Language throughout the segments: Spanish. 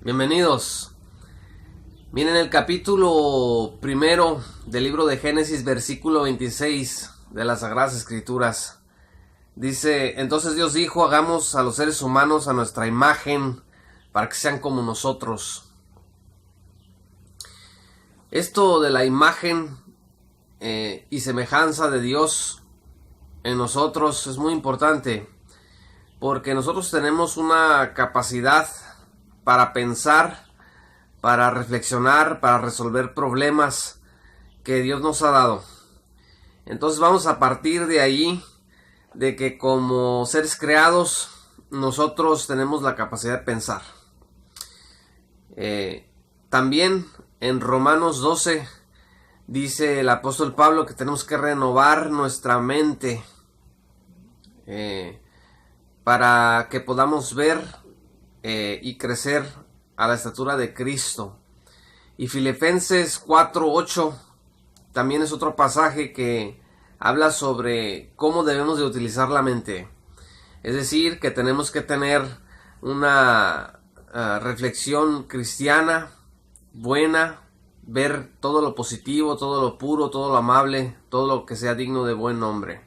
Bienvenidos. Miren el capítulo primero del libro de Génesis, versículo 26 de las Sagradas Escrituras. Dice: entonces Dios dijo, hagamos a los seres humanos a nuestra imagen, para que sean como nosotros. Esto de la imagen y semejanza de Dios en nosotros es muy importante, porque nosotros tenemos una capacidad para pensar, para reflexionar, para resolver problemas que Dios nos ha dado. Entonces vamos a partir de ahí, de que como seres creados, nosotros tenemos la capacidad de pensar. También en Romanos 12 dice el apóstol Pablo que tenemos que renovar nuestra mente para que podamos ver y crecer a la estatura de Cristo. Y Filipenses 4:8 también es otro pasaje que habla sobre cómo debemos de utilizar la mente. Es decir, que tenemos que tener una reflexión cristiana buena, ver todo lo positivo, todo lo puro, todo lo amable, todo lo que sea digno de buen nombre.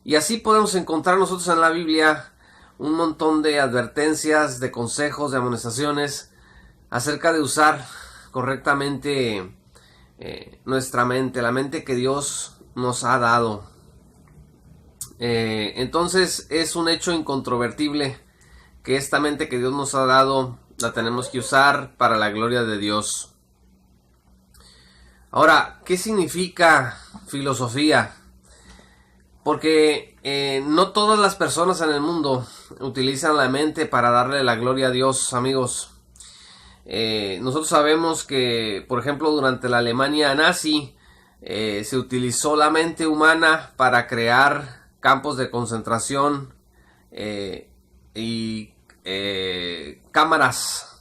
Y así podemos encontrar nosotros en la Biblia un montón de advertencias, de consejos, de amonestaciones acerca de usar correctamente nuestra mente, la mente que Dios nos ha dado. Entonces es un hecho incontrovertible que esta mente que Dios nos ha dado la tenemos que usar para la gloria de Dios. Ahora, ¿qué significa filosofía? Porque no todas las personas en el mundo utilizan la mente para darle la gloria a Dios, amigos. Nosotros sabemos que, por ejemplo, durante la Alemania nazi se utilizó la mente humana para crear campos de concentración y cámaras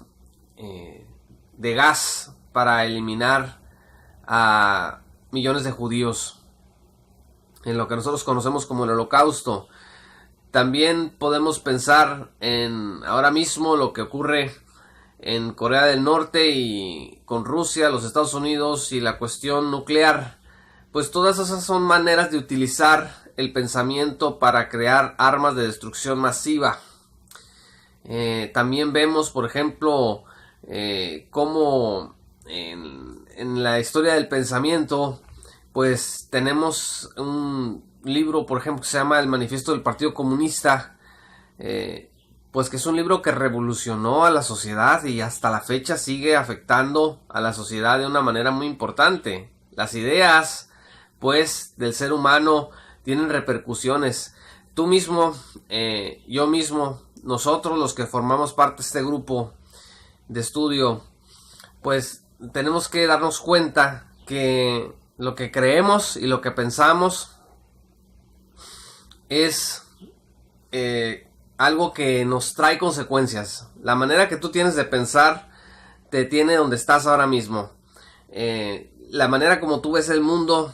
de gas para eliminar a millones de judíos, en lo que nosotros conocemos como el Holocausto. También podemos pensar en ahora mismo lo que ocurre en Corea del Norte y con Rusia, los Estados Unidos y la cuestión nuclear. Pues todas esas son maneras de utilizar el pensamiento para crear armas de destrucción masiva. También vemos, por ejemplo, cómo en la historia del pensamiento, pues tenemos un libro, por ejemplo, que se llama El Manifiesto del Partido Comunista, pues que es un libro que revolucionó a la sociedad y hasta la fecha sigue afectando a la sociedad de una manera muy importante. Las ideas, pues, del ser humano tienen repercusiones. Tú mismo, yo mismo, nosotros los que formamos parte de este grupo de estudio, pues tenemos que darnos cuenta que lo que creemos y lo que pensamos es algo que nos trae consecuencias. La manera que tú tienes de pensar te tiene donde estás ahora mismo. La manera como tú ves el mundo,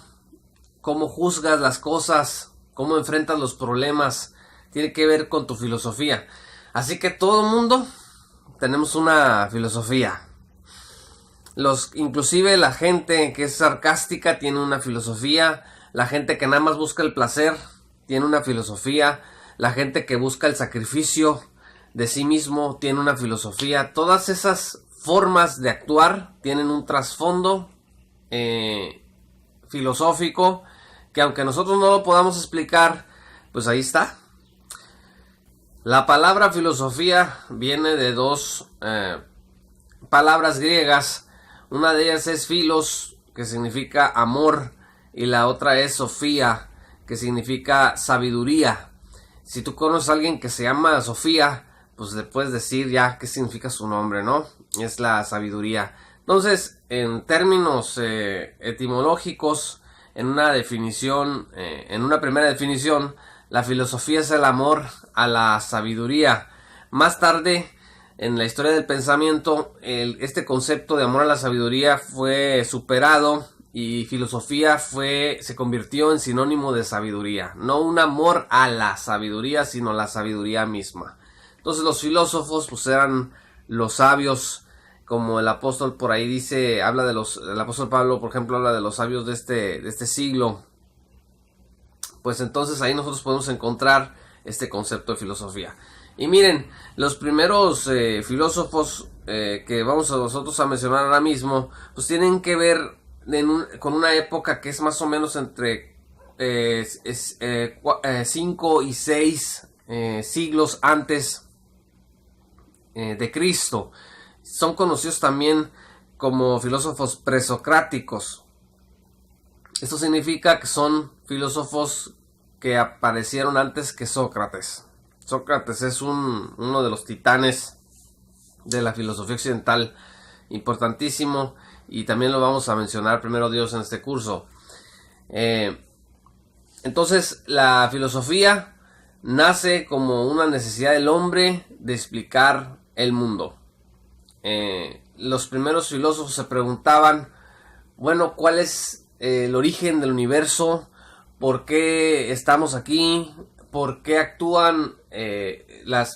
cómo juzgas las cosas, cómo enfrentas los problemas, tiene que ver con tu filosofía. Así que todo el mundo tenemos una filosofía. Inclusive la gente que es sarcástica tiene una filosofía. La gente que nada más busca el placer tiene una filosofía. La gente que busca el sacrificio de sí mismo tiene una filosofía. Todas esas formas de actuar tienen un trasfondo filosófico que, aunque nosotros no lo podamos explicar, pues ahí está. La palabra filosofía viene de dos palabras griegas. Una de ellas es philos, que significa amor, y la otra es Sofía, que significa sabiduría. Si tú conoces a alguien que se llama Sofía, pues le puedes decir ya qué significa su nombre, ¿no? Es la sabiduría. Entonces, en términos etimológicos, en una definición, en una primera definición, la filosofía es el amor a la sabiduría. Más tarde, en la historia del pensamiento, este concepto de amor a la sabiduría fue superado y filosofía se convirtió en sinónimo de sabiduría. No un amor a la sabiduría, sino la sabiduría misma. Entonces los filósofos pues eran los sabios, como el apóstol por ahí dice, el apóstol Pablo, por ejemplo, habla de los sabios de este siglo. Pues entonces ahí nosotros podemos encontrar este concepto de filosofía. Y miren, los primeros filósofos que vamos a nosotros a mencionar ahora mismo, pues tienen que ver con una época que es más o menos entre 5 y 6 siglos antes de Cristo. Son conocidos también como filósofos presocráticos. Esto significa que son filósofos que aparecieron antes que Sócrates. Sócrates es uno de los titanes de la filosofía occidental, importantísimo, y también lo vamos a mencionar primero Dios en este curso. Entonces la filosofía nace como una necesidad del hombre de explicar el mundo. Los primeros filósofos se preguntaban, bueno, ¿cuál es el origen del universo? ¿Por qué estamos aquí? ¿Por qué actúan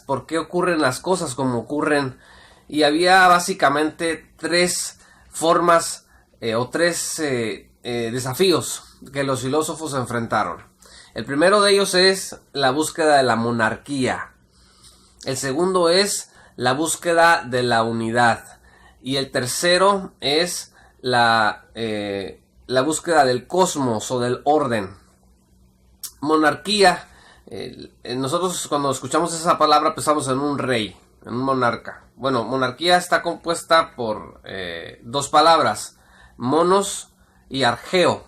por qué ocurren las cosas como ocurren? Y había básicamente tres formas o tres desafíos que los filósofos enfrentaron. El primero de ellos es la búsqueda de la monarquía. El segundo es la búsqueda de la unidad. Y el tercero es la búsqueda del cosmos o del orden. Monarquía. Nosotros cuando escuchamos esa palabra pensamos en un rey, en un monarca. Bueno, monarquía está compuesta por dos palabras, monos y argeo.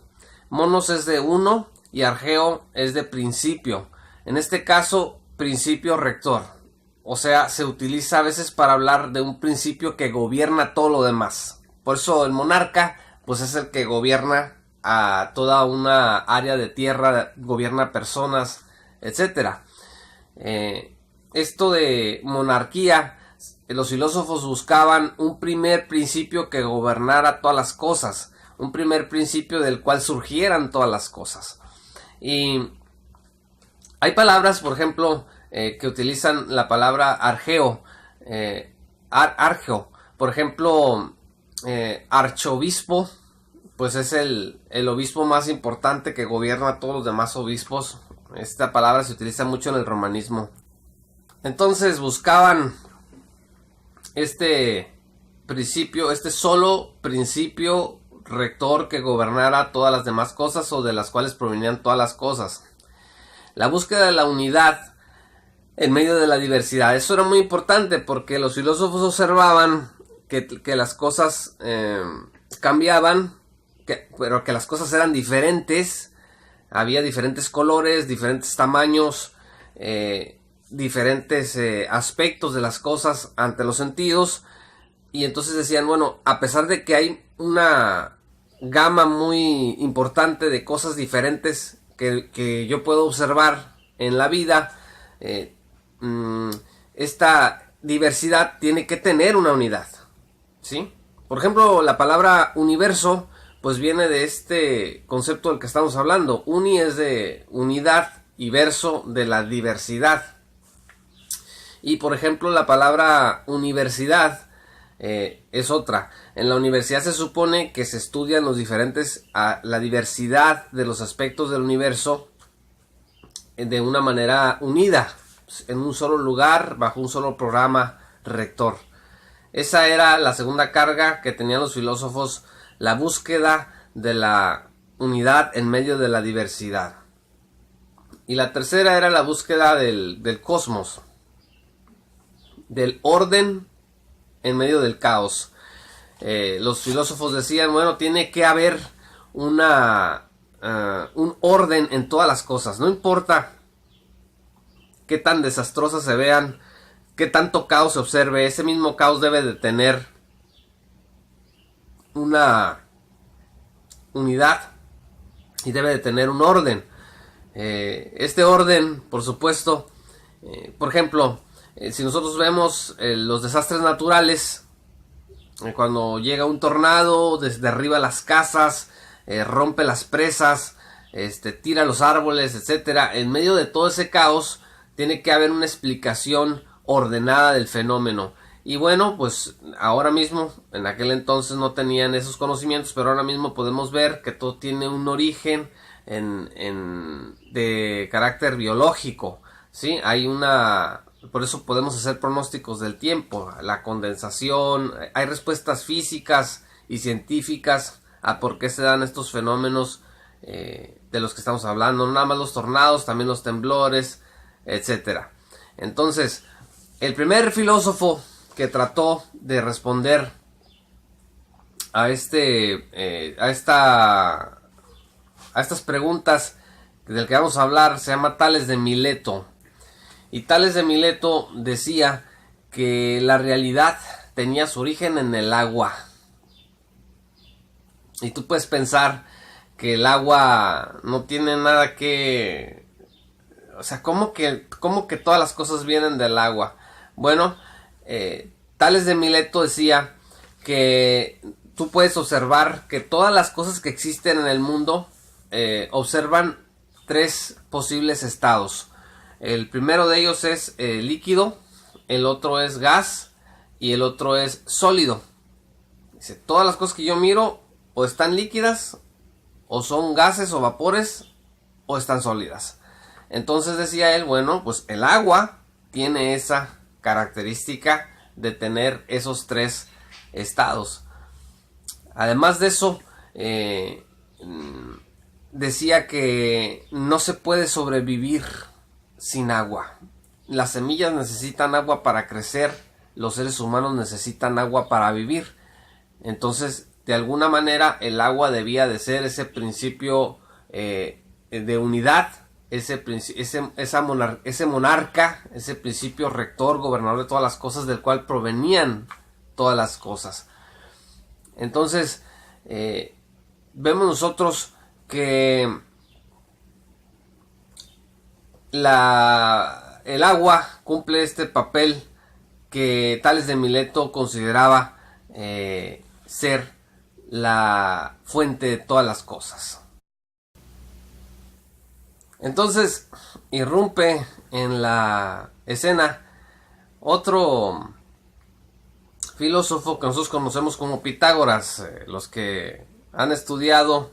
Monos es de uno y argeo es de principio. En este caso, principio rector. O sea, se utiliza a veces para hablar de un principio que gobierna todo lo demás. Por eso el monarca, pues es el que gobierna a toda una área de tierra, gobierna personas, etcétera. Esto de monarquía, los filósofos buscaban un primer principio que gobernara todas las cosas, un primer principio del cual surgieran todas las cosas. Y hay palabras, por ejemplo, que utilizan la palabra argeo, argeo, por ejemplo, archobispo, pues es el obispo más importante que gobierna a todos los demás obispos. Esta palabra se utiliza mucho en el romanismo. Entonces buscaban este principio, este solo principio rector que gobernara todas las demás cosas o de las cuales provenían todas las cosas. La búsqueda de la unidad en medio de la diversidad. Eso era muy importante porque los filósofos observaban que las cosas cambiaban, pero que las cosas eran diferentes. Había diferentes colores, diferentes tamaños, diferentes aspectos de las cosas ante los sentidos. Y entonces decían, bueno, a pesar de que hay una gama muy importante de cosas diferentes que yo puedo observar en la vida, esta diversidad tiene que tener una unidad, ¿sí? Por ejemplo, la palabra universo pues viene de este concepto del que estamos hablando. Uni es de unidad y verso de la diversidad. Y por ejemplo la palabra universidad es otra. En la universidad se supone que se estudian la diversidad de los aspectos del universo de una manera unida, en un solo lugar, bajo un solo programa rector. Esa era la segunda carga que tenían los filósofos, la búsqueda de la unidad en medio de la diversidad. Y la tercera era la búsqueda del cosmos, del orden en medio del caos. Los filósofos decían, bueno, tiene que haber un orden en todas las cosas. No importa qué tan desastrosas se vean, qué tanto caos se observe, ese mismo caos debe de tener una unidad y debe de tener un orden. Este orden, por supuesto, por ejemplo, si nosotros vemos los desastres naturales, cuando llega un tornado, derriba las casas, rompe las presas, tira los árboles, etcétera. En medio de todo ese caos tiene que haber una explicación ordenada del fenómeno. Y bueno, pues ahora mismo, en aquel entonces no tenían esos conocimientos, pero ahora mismo podemos ver que todo tiene un origen de carácter biológico, ¿sí? Por eso podemos hacer pronósticos del tiempo, la condensación, hay respuestas físicas y científicas a por qué se dan estos fenómenos de los que estamos hablando, no nada más los tornados, también los temblores, etcétera. Entonces, el primer filósofo que trató de responder a estas preguntas del que vamos a hablar se llama Tales de Mileto. Y Tales de Mileto decía que la realidad tenía su origen en el agua. Y tú puedes pensar que el agua no tiene nada que... O sea, ¿cómo que todas las cosas vienen del agua? Bueno, Tales de Mileto decía que tú puedes observar que todas las cosas que existen en el mundo observan tres posibles estados. El primero de ellos es líquido, el otro es gas y el otro es sólido. Dice, todas las cosas que yo miro o están líquidas, o son gases o vapores, o están sólidas. Entonces decía él, bueno, pues el agua tiene esa característica de tener esos tres estados. Además de eso, decía que no se puede sobrevivir sin agua. Las semillas necesitan agua para crecer, los seres humanos necesitan agua para vivir. Entonces, de alguna manera, el agua debía de ser ese principio de unidad, ese monarca, ese principio rector, gobernador de todas las cosas, del cual provenían todas las cosas. Entonces, vemos nosotros que el agua cumple este papel que Tales de Mileto consideraba ser la fuente de todas las cosas. Entonces irrumpe en la escena otro filósofo que nosotros conocemos como Pitágoras. Los que han estudiado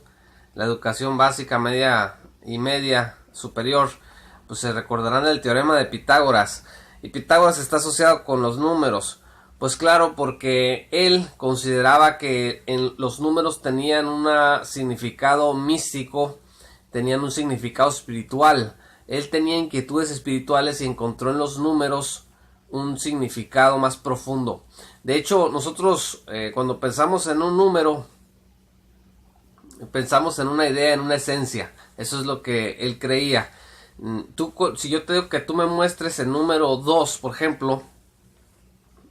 la educación básica, media y media superior, pues se recordarán del teorema de Pitágoras. Y Pitágoras está asociado con los números. Pues claro, porque él consideraba que los números tenían un significado místico, tenían un significado espiritual. Él tenía inquietudes espirituales y encontró en los números un significado más profundo. De hecho, nosotros cuando pensamos en un número, pensamos en una idea, en una esencia. Eso es lo que él creía. Si yo te digo que tú me muestres el número 2, por ejemplo,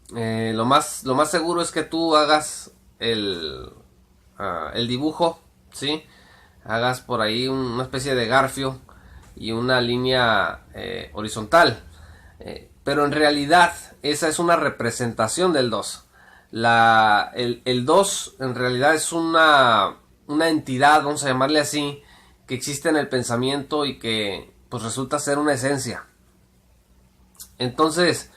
lo más seguro es que tú hagas el dibujo, ¿sí? Hagas por ahí una especie de garfio y una línea horizontal. Pero en realidad esa es una representación del 2. El 2 en realidad es una entidad, vamos a llamarle así, que existe en el pensamiento y que pues resulta ser una esencia. Entonces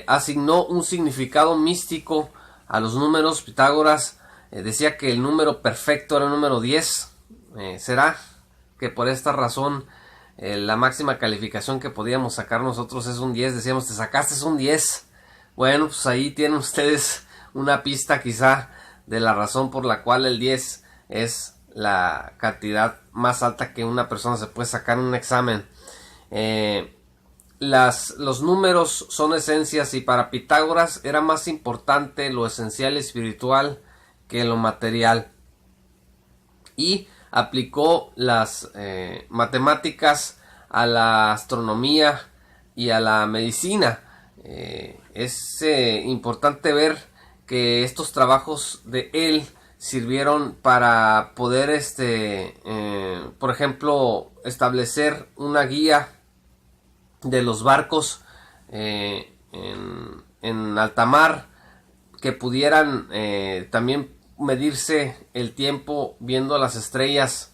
asignó un significado místico a los números. Pitágoras decía que el número perfecto era el número 10. ¿Será que por esta razón la máxima calificación que podíamos sacar nosotros es un 10? Decíamos, te sacaste un 10. Bueno, pues ahí tienen ustedes una pista quizá de la razón por la cual el 10 es la cantidad más alta que una persona se puede sacar en un examen. Los números son esencias, y para Pitágoras era más importante lo esencial espiritual que lo material, y aplicó las matemáticas a la astronomía y a la medicina. Es importante ver que estos trabajos de él sirvieron para poder por ejemplo, establecer una guía de los barcos en alta mar, que pudieran también medirse el tiempo viendo las estrellas,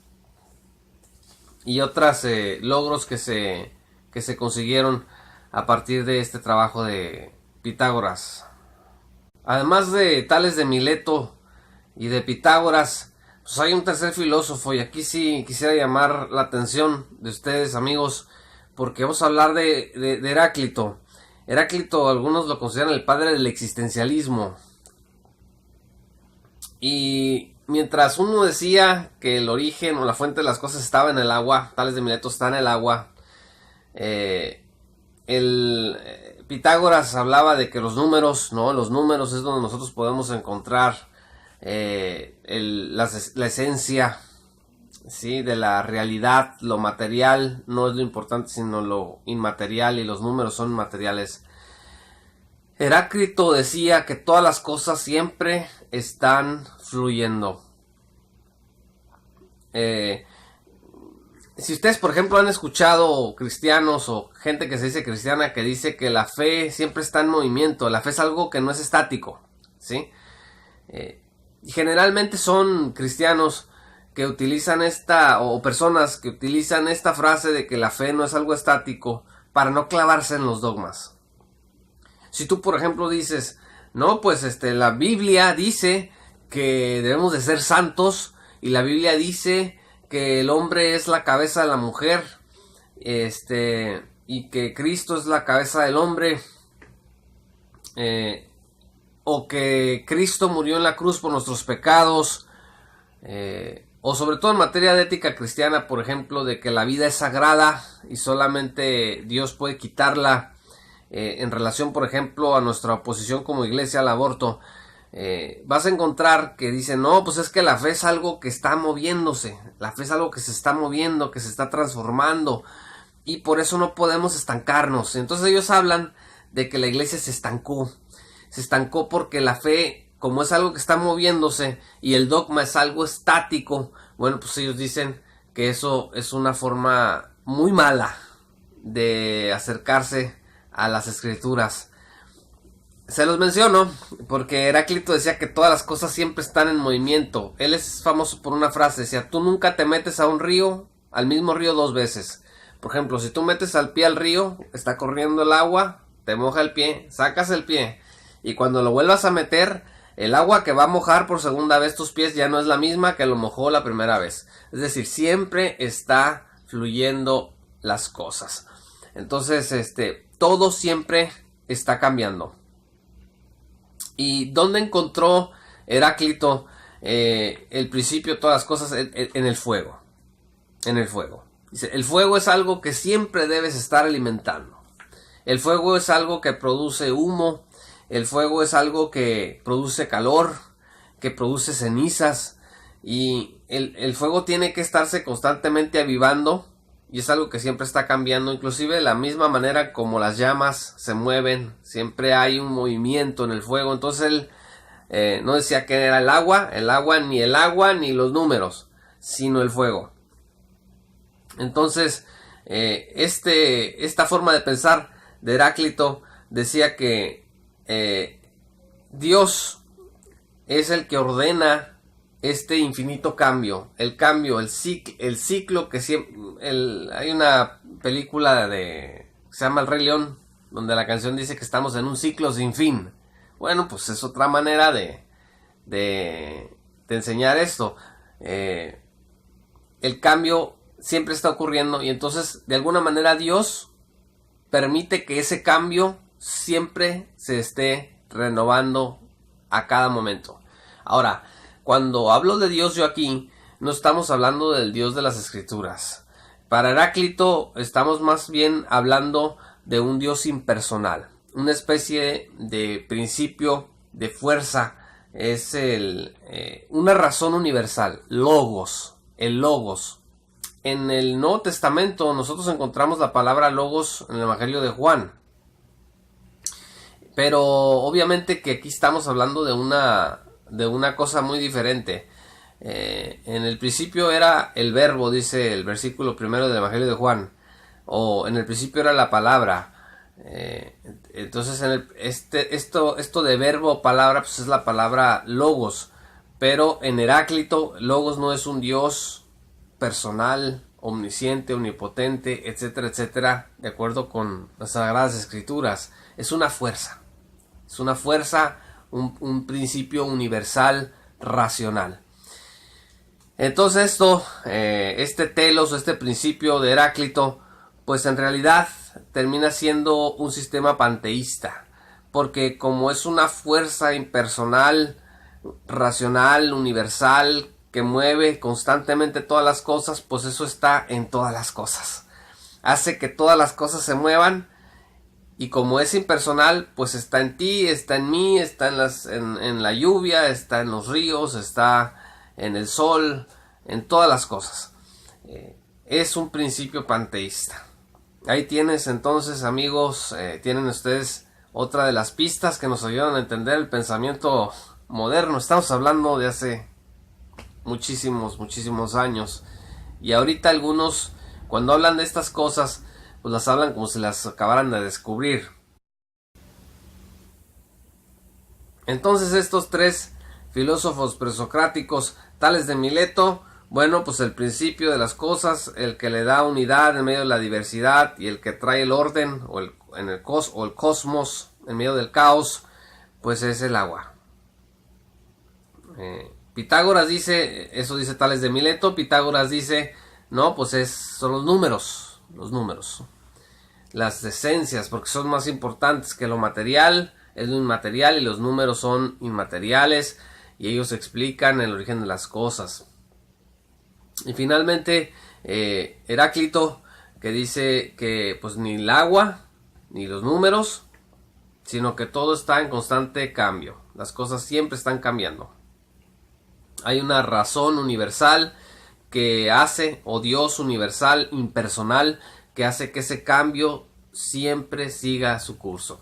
y otros logros que se consiguieron a partir de este trabajo de Pitágoras. Además de Tales de Mileto y de Pitágoras, pues hay un tercer filósofo, y aquí sí quisiera llamar la atención de ustedes, amigos, porque vamos a hablar de Heráclito. Heráclito, algunos lo consideran el padre del existencialismo. Y mientras uno decía que el origen o la fuente de las cosas estaba en el agua, Tales de Mileto está en el agua, Pitágoras hablaba de que los números, ¿no? Los números es donde nosotros podemos encontrar la esencia, ¿sí? De la realidad. Lo material no es lo importante, sino lo inmaterial, y los números son materiales. Heráclito decía que todas las cosas siempre están fluyendo. Si ustedes, por ejemplo, han escuchado cristianos o gente que se dice cristiana que dice que la fe siempre está en movimiento, la fe es algo que no es estático, ¿sí? Generalmente son cristianos que utilizan o personas que utilizan esta frase de que la fe no es algo estático para no clavarse en los dogmas. Si tú, por ejemplo, dices, no, pues la Biblia dice que debemos de ser santos, y la Biblia dice que el hombre es la cabeza de la mujer, y que Cristo es la cabeza del hombre, o que Cristo murió en la cruz por nuestros pecados, o sobre todo en materia de ética cristiana, por ejemplo, de que la vida es sagrada y solamente Dios puede quitarla, en relación, por ejemplo, a nuestra oposición como iglesia al aborto. Vas a encontrar que dicen, no, pues es que la fe es algo que está moviéndose, la fe es algo que se está moviendo, que se está transformando, y por eso no podemos estancarnos. Entonces ellos hablan de que la iglesia se estancó porque la fe, como es algo que está moviéndose y el dogma es algo estático, bueno, pues ellos dicen que eso es una forma muy mala de acercarse a las escrituras. Se los menciono porque Heráclito decía que todas las cosas siempre están en movimiento. Él es famoso por una frase, decía, tú nunca te metes a un río, al mismo río 2 veces. Por ejemplo, si tú metes al pie al río, está corriendo el agua, te moja el pie, sacas el pie, y cuando lo vuelvas a meter, el agua que va a mojar por segunda vez tus pies ya no es la misma que lo mojó la primera vez. Es decir, siempre está fluyendo las cosas. Entonces, todo siempre está cambiando. ¿Y dónde encontró Heráclito el principio de todas las cosas? En el fuego. En el fuego. Dice, el fuego es algo que siempre debes estar alimentando. El fuego es algo que produce humo. El fuego es algo que produce calor, que produce cenizas. Y el fuego tiene que estarse constantemente avivando. Y es algo que siempre está cambiando, inclusive de la misma manera como las llamas se mueven, siempre hay un movimiento en el fuego. Entonces él no decía que era el agua ni los números, sino el fuego. Entonces esta forma de pensar de Heráclito decía que Dios es el que ordena este infinito cambio, el ciclo que siempre... hay una película que se llama El Rey León, donde la canción dice que estamos en un ciclo sin fin. Bueno, pues es otra manera de enseñar esto. El cambio siempre está ocurriendo, y entonces de alguna manera Dios permite que ese cambio siempre se esté renovando a cada momento. Ahora, cuando hablo de Dios yo aquí, no estamos hablando del Dios de las Escrituras. Para Heráclito estamos más bien hablando de un Dios impersonal, una especie de principio de fuerza, es una razón universal, logos, el logos. En el Nuevo Testamento nosotros encontramos la palabra logos en el Evangelio de Juan, pero obviamente que aquí estamos hablando de una cosa muy diferente. En el principio era el verbo, dice el versículo primero del Evangelio de Juan, o en el principio era la palabra. Entonces esto de verbo o palabra, pues es la palabra logos, pero en Heráclito logos no es un Dios personal, omnisciente, omnipotente, etcétera, etcétera, de acuerdo con las Sagradas Escrituras. Es una fuerza un principio universal racional. Entonces este telos, este principio de Heráclito, pues en realidad termina siendo un sistema panteísta, porque como es una fuerza impersonal, racional, universal, que mueve constantemente todas las cosas, pues eso está en todas las cosas. Hace que todas las cosas se muevan, y como es impersonal, pues está en ti, está en mí, está en la lluvia, está en los ríos, está en el sol, en todas las cosas. Es un principio panteísta. Ahí tienes entonces, amigos, tienen ustedes otra de las pistas que nos ayudan a entender el pensamiento moderno. Estamos hablando de hace muchísimos años, y ahorita algunos, cuando hablan de estas cosas, pues las hablan como si las acabaran de descubrir. Entonces estos tres filósofos presocráticos, Tales de Mileto, bueno, pues el principio de las cosas, el que le da unidad en medio de la diversidad y el que trae el orden o el cosmos en medio del caos, pues es el agua. Pitágoras dice, eso dice Tales de Mileto. Pitágoras dice, no, pues son los números, las esencias, porque son más importantes que lo material, es lo inmaterial, y los números son inmateriales, y ellos explican el origen de las cosas. Y finalmente Heráclito, que dice que pues ni el agua ni los números, sino que todo está en constante cambio, las cosas siempre están cambiando. Hay una razón universal que hace, o Dios universal, impersonal, que hace que ese cambio siempre siga su curso.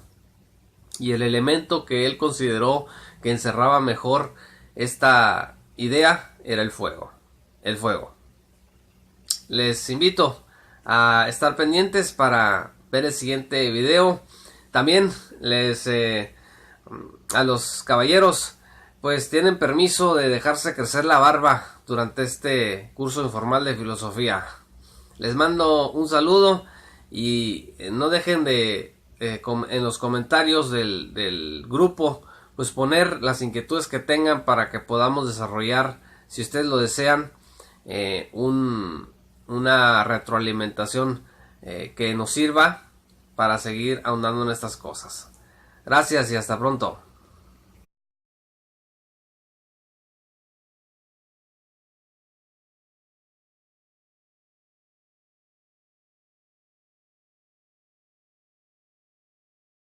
Y el elemento que él consideró que encerraba mejor esta idea era el fuego. El fuego. Les invito a estar pendientes para ver el siguiente video. También a los caballeros, pues tienen permiso de dejarse crecer la barba durante este curso informal de filosofía. Les mando un saludo, y no dejen de en los comentarios del grupo pues poner las inquietudes que tengan para que podamos desarrollar, si ustedes lo desean, una retroalimentación que nos sirva para seguir ahondando en estas cosas. Gracias y hasta pronto.